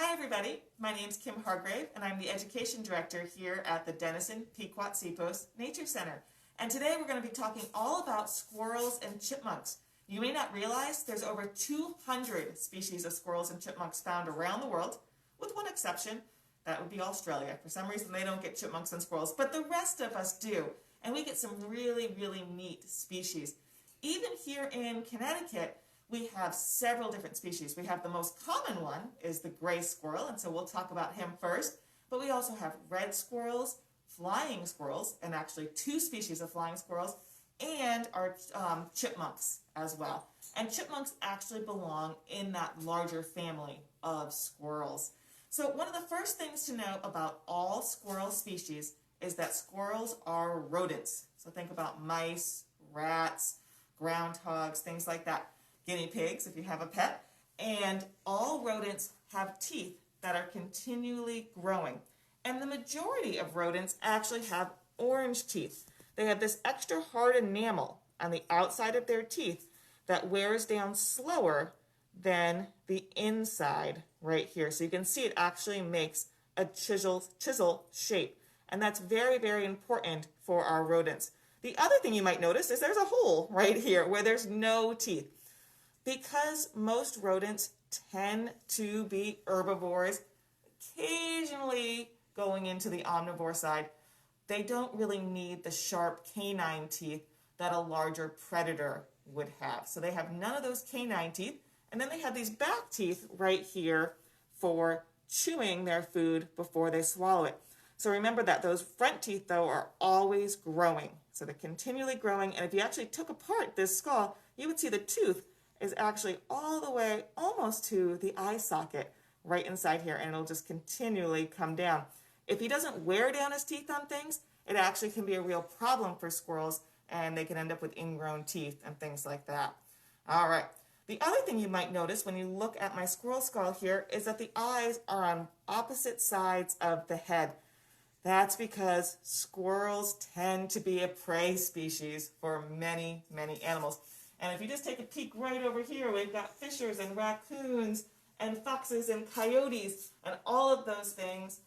Hi everybody, my name's Kim Hargrave and I'm the Education Director here at the Denison Pequotsepos Nature Center. And today we're going to be talking all about squirrels and chipmunks. You may not realize there's over 200 species of squirrels and chipmunks found around the world, with one exception. That would be Australia. For some reason they don't get chipmunks and squirrels, but the rest of us do. And we get some really, really neat species. Even here in Connecticut, we have several different species. We have the most common one is the gray squirrel, and so we'll talk about him first. But we also have red squirrels, flying squirrels, and actually two species of flying squirrels, and our chipmunks as well. And chipmunks actually belong in that larger family of squirrels. So one of the first things to know about all squirrel species is that squirrels are rodents. So think about mice, rats, groundhogs, things like that. Guinea pigs if you have a pet, and all rodents have teeth that are continually growing. And the majority of rodents actually have orange teeth. They have this extra hard enamel on the outside of their teeth that wears down slower than the inside right here. So you can see it actually makes a chisel shape. And that's very, very important for our rodents. The other thing you might notice is there's a hole right here where there's no teeth. Because most rodents tend to be herbivores, occasionally going into the omnivore side, they don't really need the sharp canine teeth that a larger predator would have. So they have none of those canine teeth, and then they have these back teeth right here for chewing their food before they swallow it. So remember that those front teeth, though, are always growing. So they're continually growing, and if you actually took apart this skull, you would see the tooth is actually all the way almost to the eye socket right inside here, and it'll just continually come down. If he doesn't wear down his teeth on things, it actually can be a real problem for squirrels, and they can end up with ingrown teeth and things like that. All right. The other thing you might notice when you look at my squirrel skull here is that the eyes are on opposite sides of the head. That's because squirrels tend to be a prey species for many, many animals. And if you just take a peek right over here, we've got fishers and raccoons and foxes and coyotes, and all of those things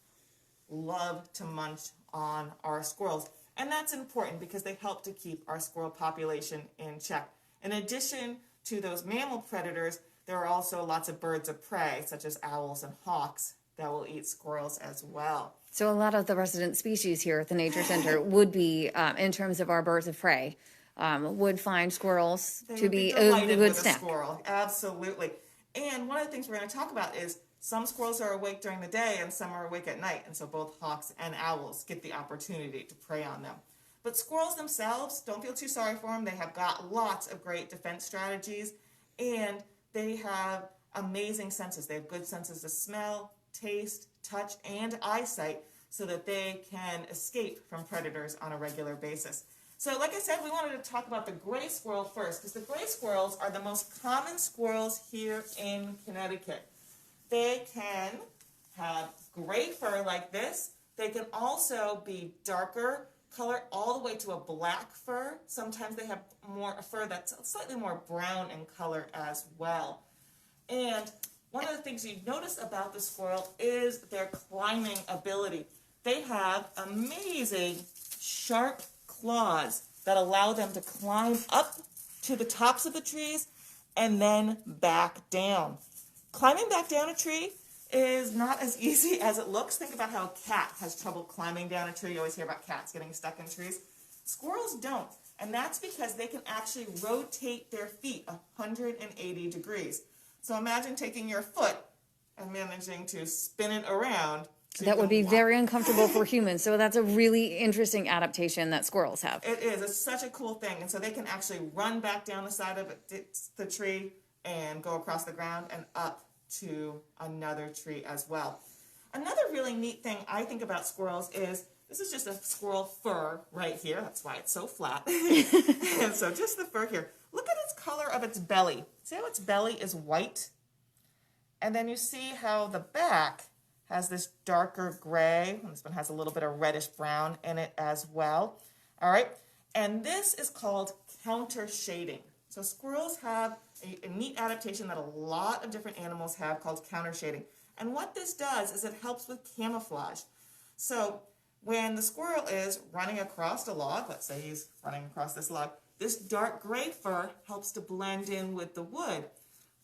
love to munch on our squirrels. And that's important because they help to keep our squirrel population in check. In addition to those mammal predators, there are also lots of birds of prey, such as owls and hawks, that will eat squirrels as well. So a lot of the resident species here at the Nature Center would be, in terms of our birds of prey, would find squirrels to be a good snack. Squirrel. Absolutely. And one of the things we're going to talk about is some squirrels are awake during the day and some are awake at night. And so both hawks and owls get the opportunity to prey on them. But squirrels themselves, don't feel too sorry for them. They have got lots of great defense strategies, and they have amazing senses. They have good senses of smell, taste, touch, and eyesight so that they can escape from predators on a regular basis. So like I said, we wanted to talk about the gray squirrel first, because the gray squirrels are the most common squirrels here in Connecticut. They can have gray fur like this. They can also be darker color all the way to a black fur. Sometimes they have a fur that's slightly more brown in color as well. And one of the things you notice about the squirrel is their climbing ability. They have amazing sharp claws that allow them to climb up to the tops of the trees and then back down. Climbing back down a tree is not as easy as it looks. Think about how a cat has trouble climbing down a tree. You always hear about cats getting stuck in trees. Squirrels don't, and that's because they can actually rotate their feet 180 degrees. So imagine taking your foot and managing to spin it around. That would be very uncomfortable for humans. So that's a really interesting adaptation that squirrels have. It is. It's such a cool thing. And so they can actually run back down the side of the tree and go across the ground and up to another tree as well. Another really neat thing I think about squirrels is this is just a squirrel fur right here. That's why it's so flat. And so just the fur here. Look at its color of its belly. See how its belly is white? And then you see how the back has this darker gray. This one has a little bit of reddish brown in it as well. All right. And this is called counter shading. So squirrels have a neat adaptation that a lot of different animals have called counter shading. And what this does is it helps with camouflage. So when the squirrel is running across a log, let's say he's running across this log, this dark gray fur helps to blend in with the wood.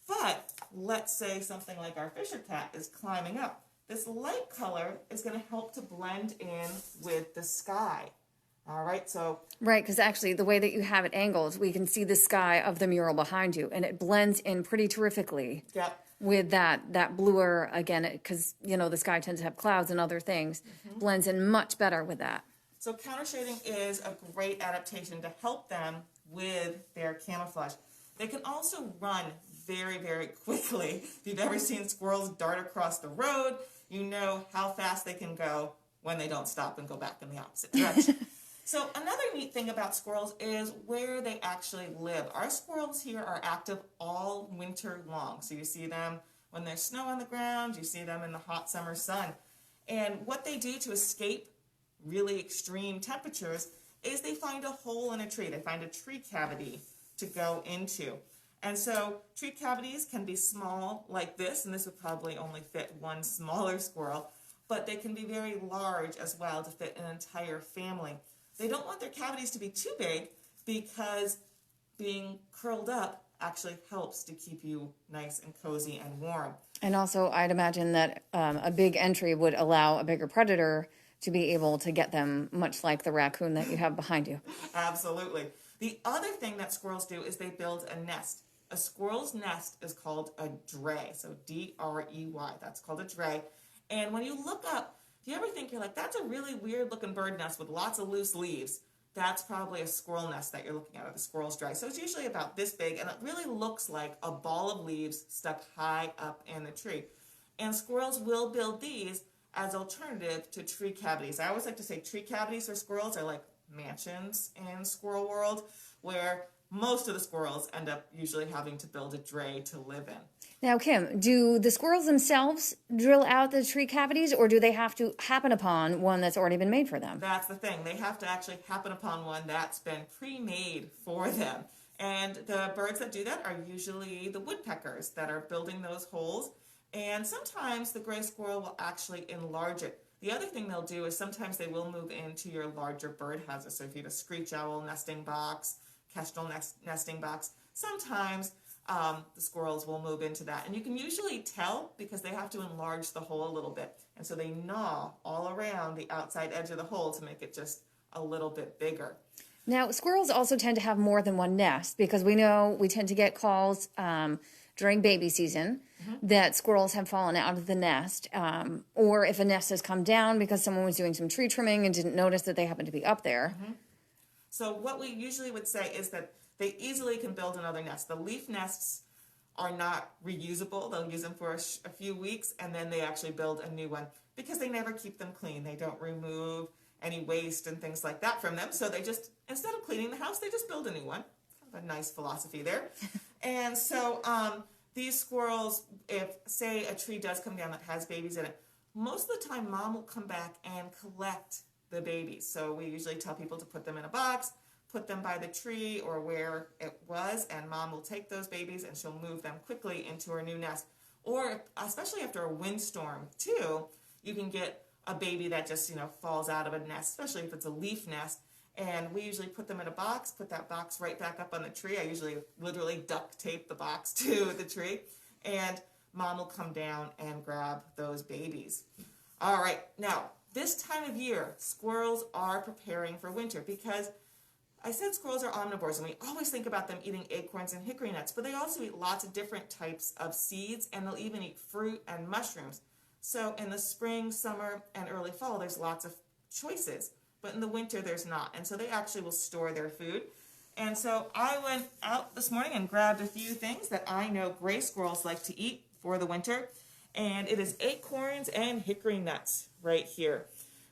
But let's say something like our fisher cat is climbing up. This light color is going to help to blend in with the sky. All right, so... Right, because actually the way that you have it angled, we can see the sky of the mural behind you, and it blends in pretty terrifically. Yep. With that bluer, again, because, you know, the sky tends to have clouds and other things, blends in much better with that. So counter shading is a great adaptation to help them with their camouflage. They can also run very, very quickly. If you've ever seen squirrels dart across the road, you know how fast they can go when they don't stop and go back in the opposite direction. So another neat thing about squirrels is where they actually live. Our squirrels here are active all winter long. So you see them when there's snow on the ground, you see them in the hot summer sun. And what they do to escape really extreme temperatures is they find a hole in a tree. They find a tree cavity to go into. And so tree cavities can be small like this, and this would probably only fit one smaller squirrel, but they can be very large as well to fit an entire family. They don't want their cavities to be too big because being curled up actually helps to keep you nice and cozy and warm. And also, I'd imagine that a big entry would allow a bigger predator to be able to get them, much like the raccoon that you have behind you. Absolutely. The other thing that squirrels do is they build a nest. A squirrel's nest is called a dray, so D-R-E-Y. That's called a dray. And when you look up, if you ever think, you're like, that's a really weird looking bird nest with lots of loose leaves, that's probably a squirrel nest that you're looking at, or the squirrel's dray. So it's usually about this big, and it really looks like a ball of leaves stuck high up in the tree. And squirrels will build these as alternative to tree cavities. I always like to say tree cavities for squirrels are like mansions in squirrel world, where most of the squirrels end up usually having to build a dray to live in. Now, Kim, do the squirrels themselves drill out the tree cavities, or do they have to happen upon one that's already been made for them? That's the thing. They have to actually happen upon one that's been pre-made for them. And the birds that do that are usually the woodpeckers that are building those holes. And sometimes the gray squirrel will actually enlarge it. The other thing they'll do is sometimes they will move into your larger bird houses. So if you have a screech owl nesting box, kestrel nesting box, sometimes the squirrels will move into that. And you can usually tell because they have to enlarge the hole a little bit. And so they gnaw all around the outside edge of the hole to make it just a little bit bigger. Now, squirrels also tend to have more than one nest because we know we tend to get calls during baby season that squirrels have fallen out of the nest, or if a nest has come down because someone was doing some tree trimming and didn't notice that they happened to be up there. So what we usually would say is that they easily can build another nest. The leaf nests are not reusable. They'll use them for a few weeks, and then they actually build a new one because they never keep them clean. They don't remove any waste and things like that from them. So they just, instead of cleaning the house, they just build a new one. Kind of a nice philosophy there. And so these squirrels, if, say, a tree does come down that has babies in it, most of the time mom will come back and collect the babies. So we usually tell people to put them in a box, put them by the tree or where it was, and mom will take those babies and she'll move them quickly into her new nest. Or especially after a windstorm too, you can get a baby that just, falls out of a nest, especially if it's a leaf nest. And we usually put them in a box, put that box right back up on the tree. I usually literally duct tape the box to the tree, and mom will come down and grab those babies. All right, now this time of year, squirrels are preparing for winter because I said squirrels are omnivores, and we always think about them eating acorns and hickory nuts, but they also eat lots of different types of seeds, and they'll even eat fruit and mushrooms. So in the spring, summer, and early fall, there's lots of choices, but in the winter, there's not, and so they actually will store their food. And so I went out this morning and grabbed a few things that I know gray squirrels like to eat for the winter, and it is acorns and hickory nuts right here.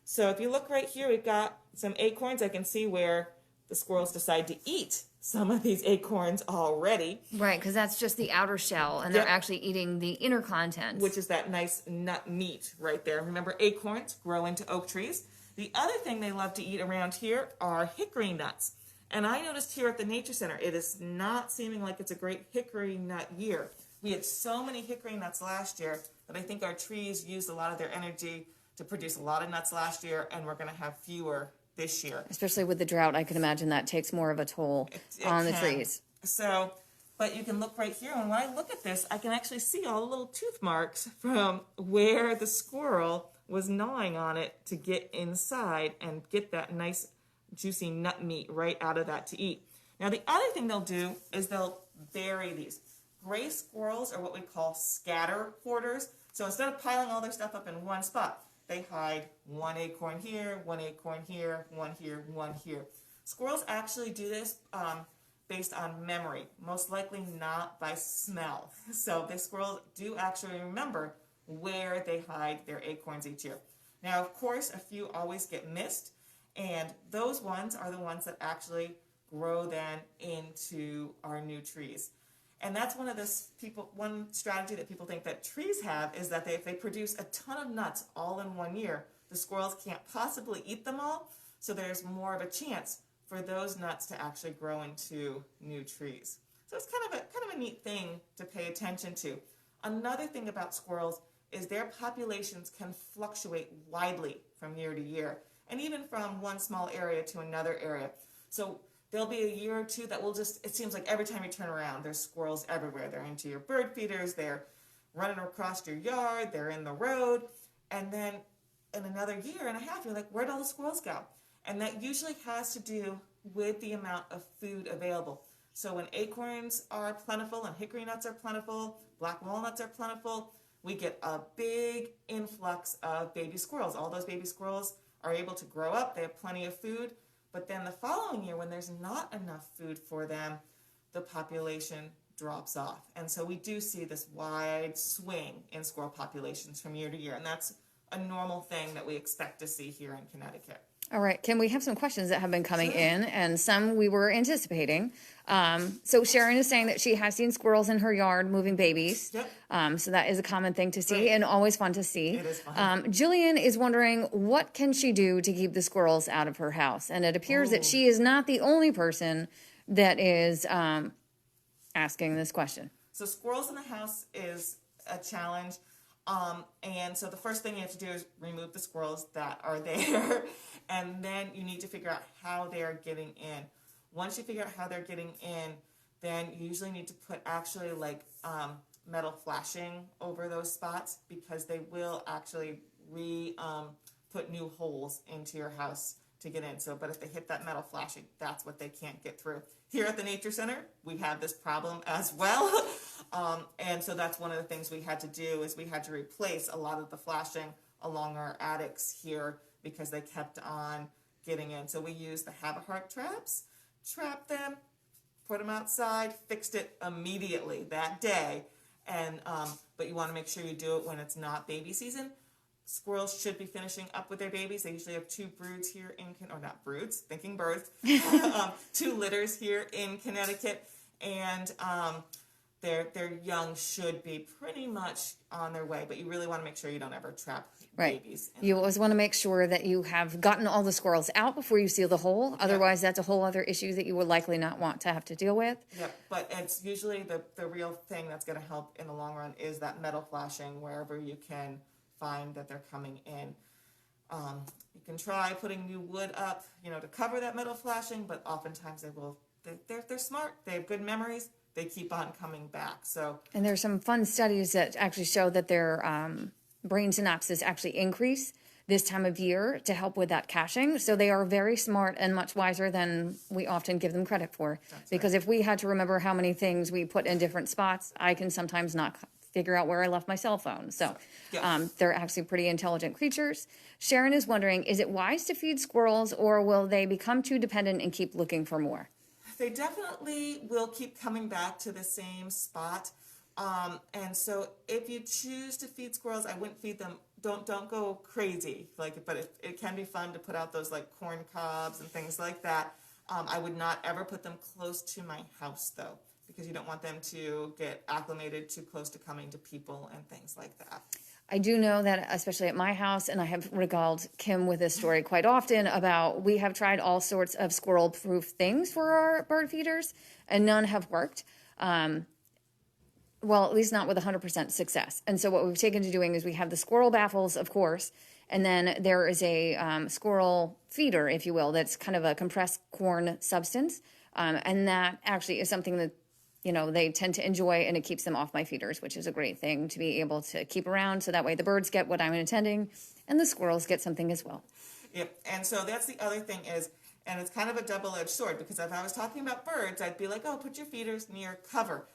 So if you look right here, we've got some acorns. I can see where the squirrels decide to eat some of these acorns already. Right, because that's just the outer shell, and they're actually eating the inner contents. Which is that nice nut meat right there. Remember, acorns grow into oak trees. The other thing they love to eat around here are hickory nuts. And I noticed here at the Nature Center, it is not seeming like it's a great hickory nut year. We had so many hickory nuts last year that I think our trees used a lot of their energy to produce a lot of nuts last year, and we're going to have fewer this year. Especially with the drought, I can imagine that takes more of a toll on the trees. So, but you can look right here, and when I look at this, I can actually see all the little tooth marks from where the squirrel was gnawing on it to get inside and get that nice juicy nut meat right out of that to eat. Now the other thing they'll do is they'll bury these. Gray squirrels are what we call scatter hoarders. So instead of piling all their stuff up in one spot, they hide one acorn here, one acorn here, one here, one here. Squirrels actually do this based on memory, most likely not by smell. So the squirrels do actually remember where they hide their acorns each year. Now, of course, a few always get missed, and those ones are the ones that actually grow then into our new trees. And that's one strategy that people think that trees have is that if they produce a ton of nuts all in one year, the squirrels can't possibly eat them all, so there's more of a chance for those nuts to actually grow into new trees. So it's kind of a neat thing to pay attention to. Another thing about squirrels is their populations can fluctuate widely from year to year, and even from one small area to another area. So there'll be a year or two that it seems like every time you turn around, there's squirrels everywhere. They're into your bird feeders, they're running across your yard, they're in the road, and then in another year and a half, you're like, where'd all the squirrels go? And that usually has to do with the amount of food available. So when acorns are plentiful and hickory nuts are plentiful, black walnuts are plentiful, we get a big influx of baby squirrels. All those baby squirrels are able to grow up, they have plenty of food, but then the following year when there's not enough food for them, the population drops off. And so we do see this wide swing in squirrel populations from year to year, and that's a normal thing that we expect to see here in Connecticut. All right, Kim, we have some questions that have been coming in, and some we were anticipating. So Sharon is saying that she has seen squirrels in her yard moving babies. Yep. So that is a common thing to see, Right. and always fun to see. It is fun. Jillian is wondering, what can she do to keep the squirrels out of her house? And it appears that she is not the only person that is asking this question. So squirrels in the house is a challenge. And so the first thing you have to do is remove the squirrels that are there. And then you need to figure out how they're getting in. Once you figure out how they're getting in, then you usually need to put actually metal flashing over those spots, because they will actually put new holes into your house to get in. So, but if they hit that metal flashing, that's what they can't get through. Here at the Nature Center, we have this problem as well. And so that's one of the things we had to do is we had to replace a lot of the flashing along our attics here because they kept on getting in. So we used the Have-A-Heart traps, trapped them, put them outside, fixed it immediately that day. And but you want to make sure you do it when it's not baby season. Squirrels should be finishing up with their babies. They usually have two broods here or not broods, thinking birds, two litters here in Connecticut, and their young should be pretty much on their way. But you really want to make sure you don't ever trap babies. You always want to make sure that you have gotten all the squirrels out before you seal the hole. Otherwise, that's a whole other issue that you would likely not want to have to deal with. Yep, but it's usually the real thing that's going to help in the long run is that metal flashing wherever you can find that they're coming in. You can try putting new wood up, to cover that metal flashing, but oftentimes they're smart. They have good memories. They keep on coming back. And there's some fun studies that actually show that their brain synapses actually increase this time of year to help with that caching. So they are very smart and much wiser than we often give them credit for. Because if we had to remember how many things we put in different spots, I can sometimes not figure out where I left my cell phone. So they're actually pretty intelligent creatures. Sharon is wondering, is it wise to feed squirrels, or will they become too dependent and keep looking for more? They definitely will keep coming back to the same spot. And so if you choose to feed squirrels, I wouldn't feed them. Don't go crazy. But it can be fun to put out those corn cobs and things like that. I would not ever put them close to my house though, because you don't want them to get acclimated too close to coming to people and things like that. I do know that, especially at my house, and I have regaled Kim with this story quite often about we have tried all sorts of squirrel-proof things for our bird feeders, and none have worked. well, at least not with 100% success. And so what we've taken to doing is we have the squirrel baffles, of course, and then there is a squirrel feeder, if you will, that's kind of a compressed corn substance. And that actually is something that, they tend to enjoy, and it keeps them off my feeders, which is a great thing to be able to keep around. So that way the birds get what I'm intending and the squirrels get something as well. Yep. And so that's the other thing is, and it's kind of a double-edged sword, because if I was talking about birds, I'd be like, oh, put your feeders near cover.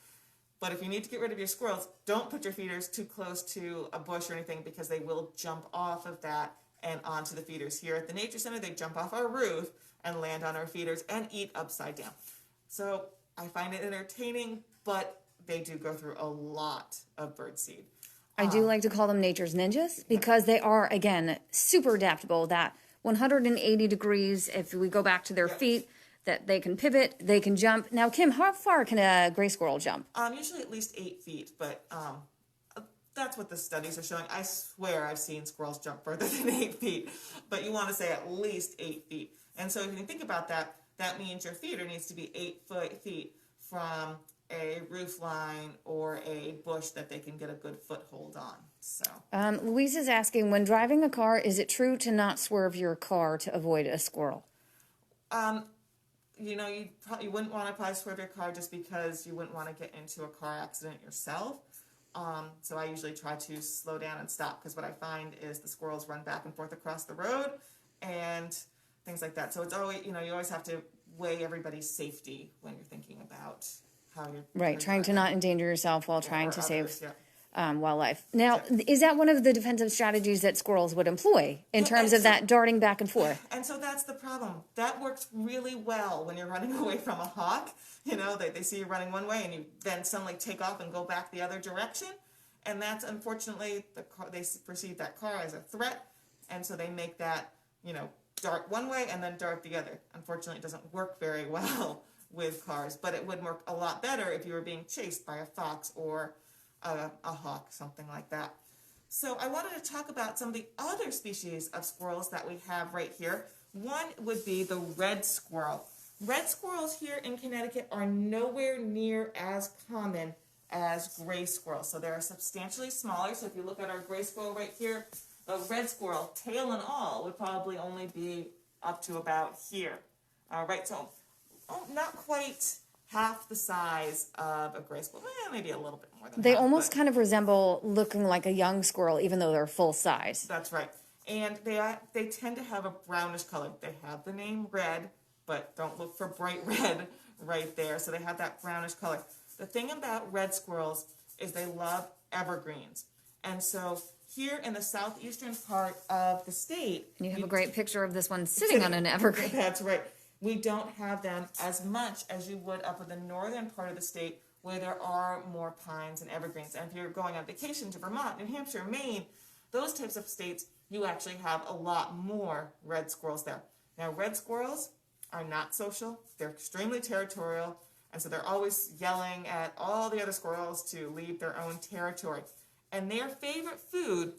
But if you need to get rid of your squirrels, don't put your feeders too close to a bush or anything, because they will jump off of that and onto the feeders. Here at the Nature Center, they jump off our roof and land on our feeders and eat upside down. So I find it entertaining, but they do go through a lot of bird seed. I do like to call them nature's ninjas because they are, again, super adaptable. That 180 degrees, if we go back to their feet, that they can pivot, they can jump. Now, Kim, how far can a gray squirrel jump? Usually at least 8 feet, but that's what the studies are showing. I swear I've seen squirrels jump further than 8 feet, but you want to say at least 8 feet. And so if you think about that, that means your feeder needs to be 8 feet from a roof line or a bush that they can get a good foothold on. So Louise is asking, when driving a car, is it true to not swerve your car to avoid a squirrel? You wouldn't want to probably swerve your car just because you wouldn't want to get into a car accident yourself. So I usually try to slow down and stop, because what I find is the squirrels run back and forth across the road and things like that. So it's always, you always have to weigh everybody's safety when you're thinking about how you're... Right, trying to not endanger yourself while trying to others, save wildlife. Now, is that one of the defensive strategies that squirrels would employ in terms of that darting back and forth? And so that's the problem. That works really well when you're running away from a hawk. They see you running one way and you then suddenly take off and go back the other direction. And that's, unfortunately, they perceive that car as a threat. And so they make that, dart one way and then dart the other. Unfortunately, it doesn't work very well with cars, but it would work a lot better if you were being chased by a fox or a hawk, something like that. So I wanted to talk about some of the other species of squirrels that we have right here. One would be the red squirrel. Red squirrels here in Connecticut are nowhere near as common as gray squirrels. So they're substantially smaller. So if you look at our gray squirrel right here, the red squirrel, tail and all, would probably only be up to about here. Right, so not quite half the size of a gray squirrel. Maybe a little bit more than that. They almost kind of resemble looking like a young squirrel, even though they're full size. That's right. And they tend to have a brownish color. They have the name red, but don't look for bright red right there. So they have that brownish color. The thing about red squirrels is they love evergreens. And so here in the southeastern part of the state... And you have a great picture of this one sitting on an evergreen. That's right. We don't have them as much as you would up in the northern part of the state, where there are more pines and evergreens. And if you're going on vacation to Vermont, New Hampshire, Maine, those types of states, you actually have a lot more red squirrels there. Now, red squirrels are not social. They're extremely territorial, and so they're always yelling at all the other squirrels to leave their own territory. And their favorite food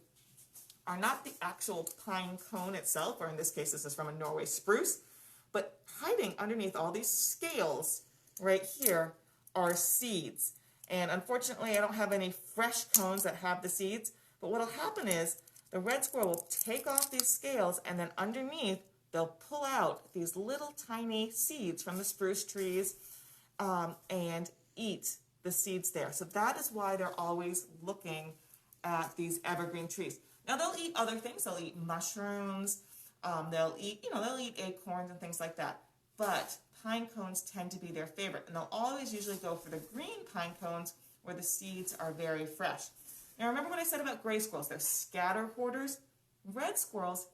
are not the actual pine cone itself, or in this case, this is from a Norway spruce, but hiding underneath all these scales right here are seeds. And unfortunately, I don't have any fresh cones that have the seeds, but what will happen is the red squirrel will take off these scales, and then underneath, they'll pull out these little tiny seeds from the spruce trees and eat the seeds there. So that is why they're always looking at these evergreen trees. Now, they'll eat other things. They'll eat mushrooms. They'll eat acorns and things like that. But pine cones tend to be their favorite. And they'll always usually go for the green pine cones where the seeds are very fresh. Now, remember what I said about gray squirrels? They're scatter hoarders. Red squirrels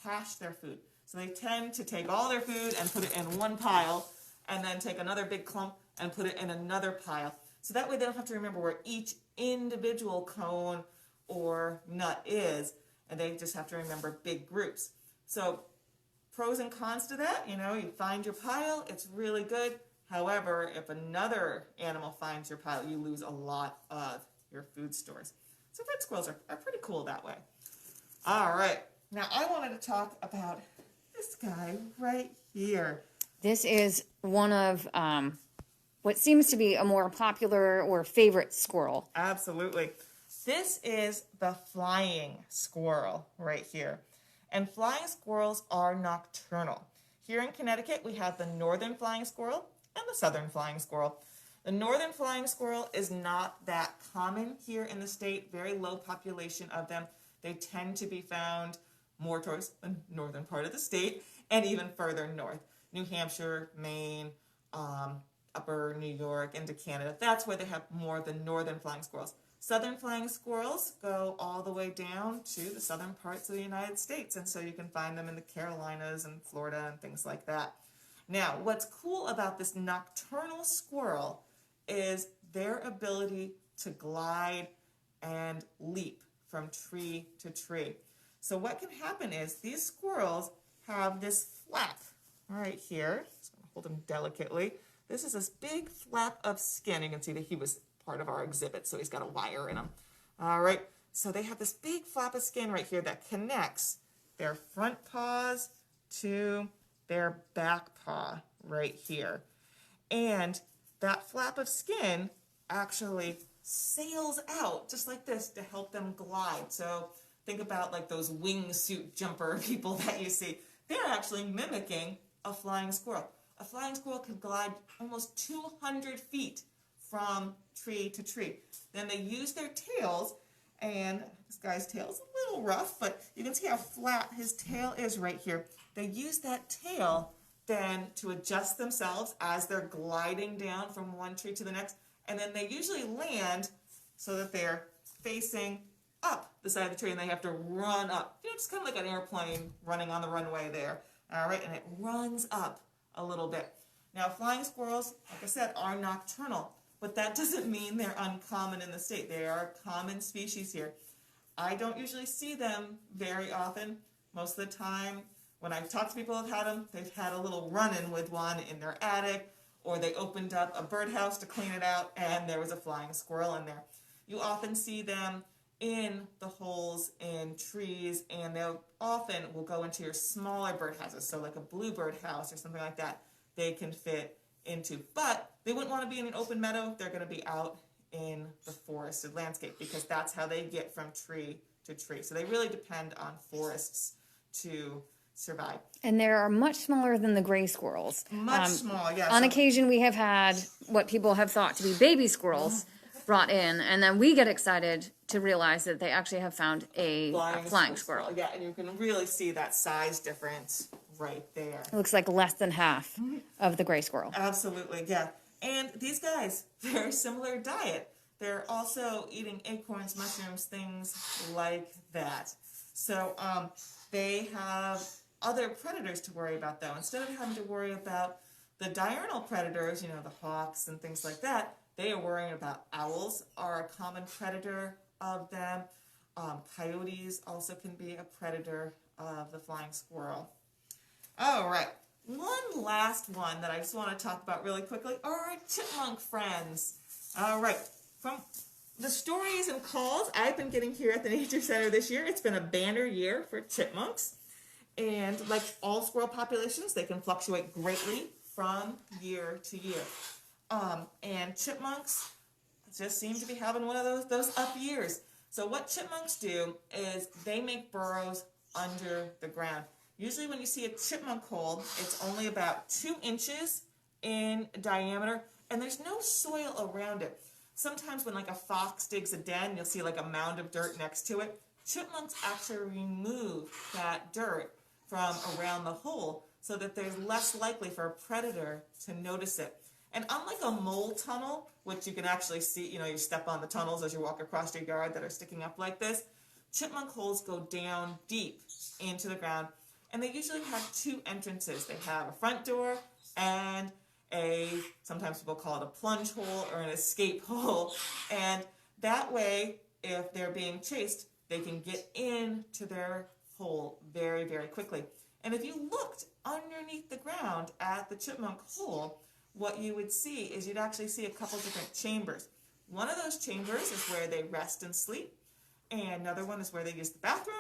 cache their food. So they tend to take all their food and put it in one pile, and then take another big clump and put it in another pile. So that way they don't have to remember where each individual cone or nut is, and they just have to remember big groups. So pros and cons to that, you find your pile, it's really good. However, if another animal finds your pile, you lose a lot of your food stores. So red squirrels are pretty cool that way. All right, now I wanted to talk about this guy right here. This is one of what seems to be a more popular or favorite squirrel. Absolutely. This is the flying squirrel right here. And flying squirrels are nocturnal. Here in Connecticut, we have the northern flying squirrel and the southern flying squirrel. The northern flying squirrel is not that common here in the state, very low population of them. They tend to be found more towards the northern part of the state and even further north. New Hampshire, Maine, upper New York, into Canada. That's where they have more of the northern flying squirrels. Southern flying squirrels go all the way down to the southern parts of the United States, and so you can find them in the Carolinas and Florida and things like that. Now, what's cool about this nocturnal squirrel is their ability to glide and leap from tree to tree. So what can happen is these squirrels have this flap right here. Just going to hold him delicately. This is this big flap of skin. You can see that he was part of our exhibit, so he's got a wire in him. All right, so they have this big flap of skin right here that connects their front paws to their back paw right here. And that flap of skin actually sails out just like this to help them glide. So think about like those wingsuit jumper people that you see. They're actually mimicking a flying squirrel. A flying squirrel can glide almost 200 feet from tree to tree. Then they use their tails, and this guy's tail is a little rough, but you can see how flat his tail is right here. They use that tail then to adjust themselves as they're gliding down from one tree to the next, and then they usually land so that they're facing up the side of the tree, and they have to run up. You know, it's kind of like an airplane running on the runway there. All right, and it runs up a little bit. Now, flying squirrels, like I said, are nocturnal, but that doesn't mean they're uncommon in the state. They are a common species here. I don't usually see them very often. Most of the time, when I've talked to people who have had them, they've had a little run-in with one in their attic, or they opened up a birdhouse to clean it out, and there was a flying squirrel in there. You often see them in the holes in trees, and they often will go into your smaller birdhouses, so like a bluebird house or something like that, they can fit into. But they wouldn't want to be in an open meadow. They're going to be out in the forested landscape because that's how they get from tree to tree. So they really depend on forests to survive. And they are much smaller than the gray squirrels. Much smaller, yes. On occasion, we have had what people have thought to be baby squirrels brought in, and then we get excited to realize that they actually have found a flying squirrel. Yeah, and you can really see that size difference right there. It looks like less than half of the gray squirrel. Absolutely, yeah. And these guys, very similar diet. They're also eating acorns, mushrooms, things like that. So they have other predators to worry about, though. Instead of having to worry about the diurnal predators, you know, the hawks and things like that, they are worrying about owls are a common predator of them. Coyotes also can be a predator of the flying squirrel. All right. One last one that I just want to talk about really quickly are our chipmunk friends. All right. From the stories and calls I've been getting here at the Nature Center this year, it's been a banner year for chipmunks. And like all squirrel populations, they can fluctuate greatly from year to year. And chipmunks just seem to be having one of those up years. So what chipmunks do is they make burrows under the ground. Usually when you see a chipmunk hole, it's only about 2 inches in diameter, and there's no soil around it. Sometimes when like a fox digs a den, you'll see like a mound of dirt next to it. Chipmunks actually remove that dirt from around the hole so that there's less likely for a predator to notice it. And unlike a mole tunnel, which you can actually see, you know, you step on the tunnels as you walk across your yard that are sticking up like this, chipmunk holes go down deep into the ground, and they usually have 2 entrances. They have a front door and sometimes people call it a plunge hole or an escape hole. And that way, if they're being chased, they can get into their hole very, very quickly. And if you looked underneath the ground at the chipmunk hole, what you would see is you'd actually see a couple different chambers. One of those chambers is where they rest and sleep, and another one is where they use the bathroom,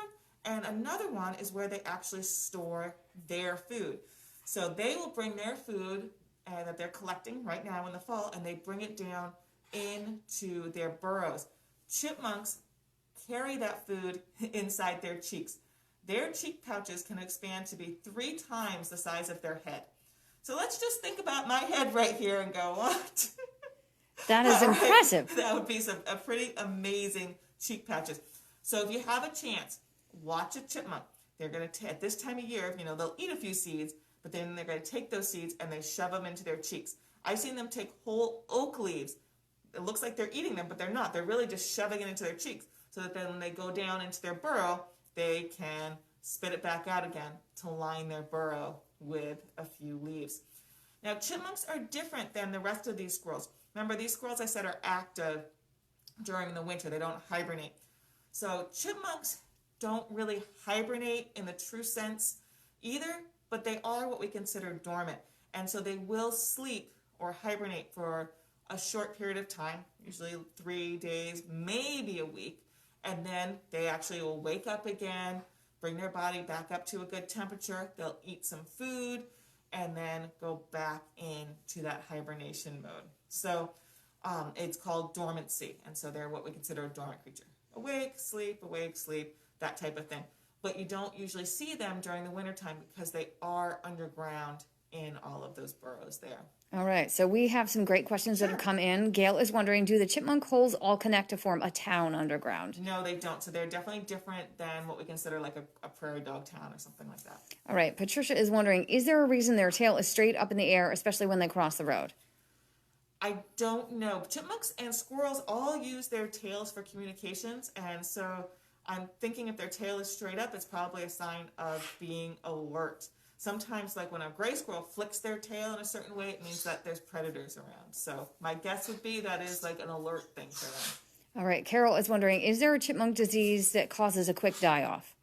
and another one is where they actually store their food. So they will bring their food and that they're collecting right now in the fall, and they bring it down into their burrows. Chipmunks carry that food inside their cheeks. Their cheek pouches can expand to be 3 times the size of their head. So let's just think about my head right here and go, what? That is impressive. That would be a pretty amazing cheek pouches. So if you have a chance, watch a chipmunk. They're going to, at this time of year, they'll eat a few seeds, but then they're going to take those seeds and they shove them into their cheeks. I've seen them take whole oak leaves. It looks like they're eating them, but they're not. They're really just shoving it into their cheeks so that then when they go down into their burrow, they can spit it back out again to line their burrow with a few leaves. Now, chipmunks are different than the rest of these squirrels. Remember, these squirrels I said are active during the winter. They don't hibernate. So chipmunks don't really hibernate in the true sense either, but they are what we consider dormant. And so they will sleep or hibernate for a short period of time, usually 3 days, maybe a week, and then they actually will wake up again, bring their body back up to a good temperature. They'll eat some food and then go back into that hibernation mode. So it's called dormancy, and so they're what we consider a dormant creature. Awake, sleep, that type of thing. But you don't usually see them during the wintertime because they are underground in all of those burrows there. All right, so we have some great questions that have come in. Gail is wondering, do the chipmunk holes all connect to form a town underground? No, they don't. So they're definitely different than what we consider like a prairie dog town or something like that. All right, Patricia is wondering, is there a reason their tail is straight up in the air, especially when they cross the road? I don't know. Chipmunks and squirrels all use their tails for communications, and so I'm thinking if their tail is straight up, it's probably a sign of being alert. Sometimes, like when a gray squirrel flicks their tail in a certain way, it means that there's predators around. So my guess would be that is like an alert thing for them. All right, Carol is wondering, is there a chipmunk disease that causes a quick die-off?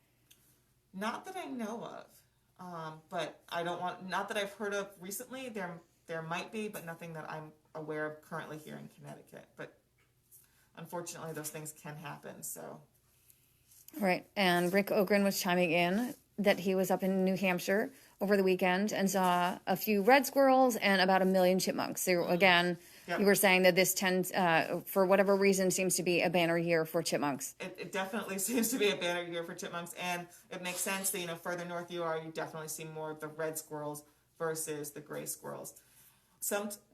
Not that I know of, but not that I've heard of recently. There might be, but nothing that I'm aware of currently here in Connecticut. But unfortunately, those things can happen. So. All right, and Rick Ogren was chiming in that he was up in New Hampshire over the weekend and saw a few red squirrels and about 1 million chipmunks. So again, you were saying that this tends, for whatever reason, seems to be a banner year for chipmunks. It definitely seems to be a banner year for chipmunks, and it makes sense that, further north you are, you definitely see more of the red squirrels versus the gray squirrels.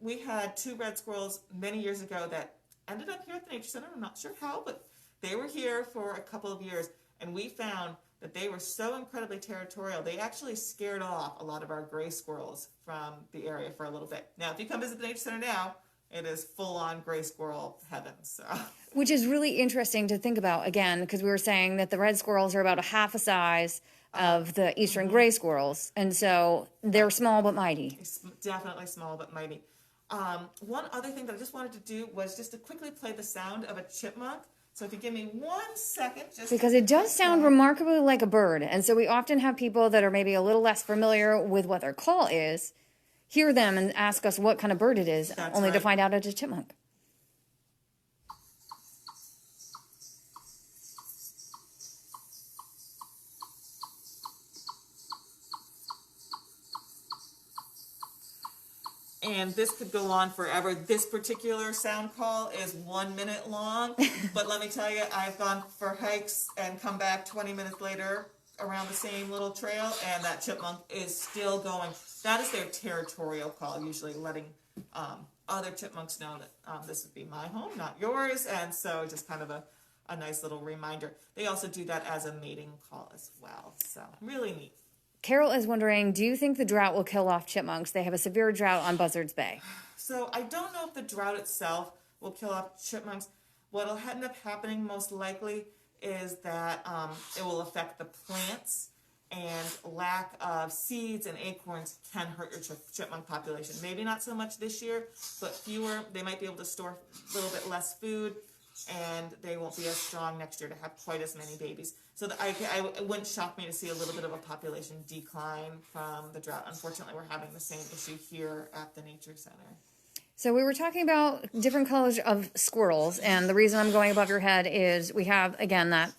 We had 2 red squirrels many years ago that ended up here at the Nature Center. I'm not sure how, but they were here for a couple of years, and we found that they were so incredibly territorial, they actually scared off a lot of our gray squirrels from the area for a little bit. Now, if you come visit the Nature Center now, it is full-on gray squirrel heaven. So. Which is really interesting to think about, again, because we were saying that the red squirrels are about a half a size of the eastern gray squirrels, and so they're small but mighty. Definitely small but mighty. One other thing that I just wanted to do was just to quickly play the sound of a chipmunk. So if you give me 1 second, just because it does sound remarkably like a bird, and so we often have people that are maybe a little less familiar with what their call is, hear them and ask us what kind of bird it is, only to find out it's a chipmunk. And this could go on forever. This particular sound call is 1 minute long, but let me tell you, I've gone for hikes and come back 20 minutes later around the same little trail, and that chipmunk is still going. That is their territorial call, usually letting other chipmunks know that this would be my home, not yours, and so just kind of a nice little reminder. They also do that as a mating call as well, so really neat. Carol is wondering, do you think the drought will kill off chipmunks? They have a severe drought on Buzzards Bay. So I don't know if the drought itself will kill off chipmunks. What will end up happening most likely is that it will affect the plants, and lack of seeds and acorns can hurt your chipmunk population. Maybe not so much this year, but fewer. They might be able to store a little bit less food, and they won't be as strong next year to have quite as many babies. So it wouldn't shock me to see a little bit of a population decline from the drought. Unfortunately, we're having the same issue here at the Nature Center. So we were talking about different colors of squirrels, and the reason I'm going above your head is we have, again, that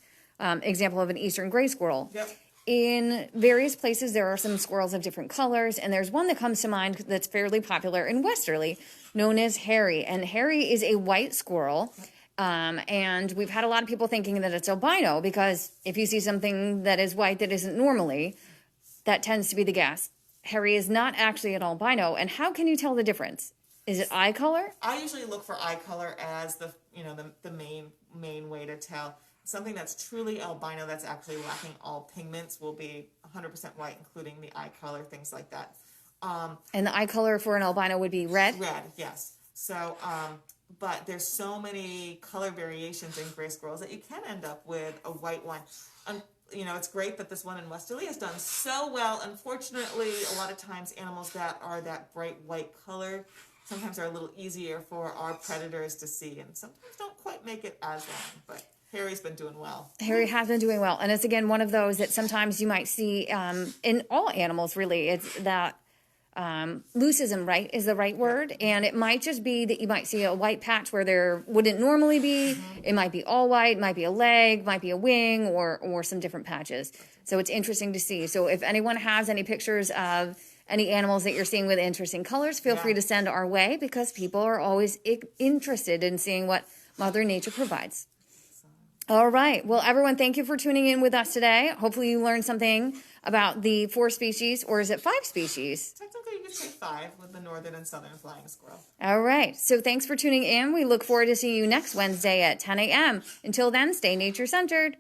example of an eastern gray squirrel. Yep. in various places, there are some squirrels of different colors, and there's one that comes to mind that's fairly popular in Westerly, known as Harry. And Harry is a white squirrel, and we've had a lot of people thinking that it's albino, because if you see something that is white that isn't normally, that tends to be the guess. Harry is not actually an albino, and how can you tell the difference? Is it eye color? I usually look for eye color as the main way to tell. Something that's truly albino, that's actually lacking all pigments, will be 100% white, including the eye color, things like that. And the eye color for an albino would be red? Red, yes. So, but there's so many color variations in gray squirrels that you can end up with a white one. It's great that this one in Westerly has done so well. Unfortunately, a lot of times animals that are that bright white color sometimes are a little easier for our predators to see, and sometimes don't quite make it as long, but Harry's been doing well. Harry has been doing well. And it's, again, one of those that sometimes you might see in all animals, really. It's that leucism, right, is the right word. And it might just be that you might see a white patch where there wouldn't normally be. Mm-hmm. It might be all white, might be a leg, might be a wing, or some different patches. So it's interesting to see. So if anyone has any pictures of any animals that you're seeing with interesting colors, feel free to send our way, because people are always interested in seeing what Mother Nature provides. All right. Well, everyone, thank you for tuning in with us today. Hopefully you learned something about the 4 species, or is it 5 species? Technically, you could say 5 with the northern and southern flying squirrel. All right. So thanks for tuning in. We look forward to seeing you next Wednesday at 10 a.m. Until then, stay nature-centered.